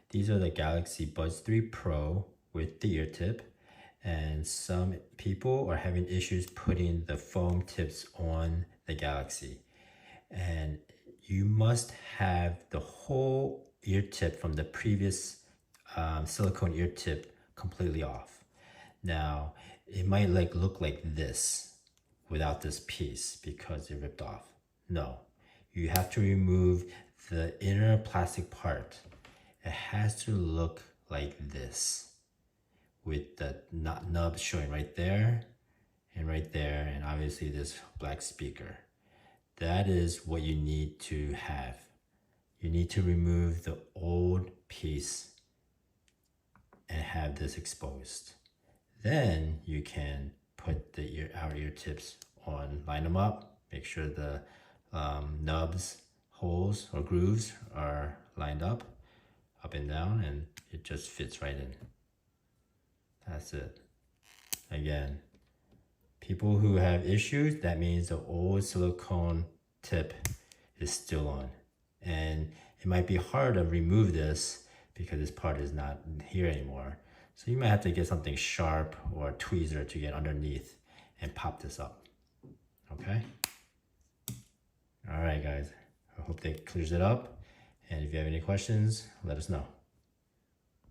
These are the Galaxy Buds 3 Pro with the ear tip, and some people are having issues putting the foam tips on the Galaxy. And you must have the whole ear tip from the previous silicone ear tip completely off. Now, it might look like this without this piece because it ripped off. No, you have to remove the inner plastic part. It has to look like this with the nub showing right there, and obviously this black speaker. That is what you need to have. You need to remove the old piece and have this exposed. Then you can put the our ear tips on, line them up, make sure the nubs, holes or grooves are lined up and down, and it just fits right in. That's it. Again, people who have issues, that means the old silicone tip is still on. And it might be hard to remove this because this part is not here anymore. So you might have to get something sharp or a tweezer to get underneath and pop this up. Okay? All right, guys. I hope that clears it up. And if you have any questions, let us know.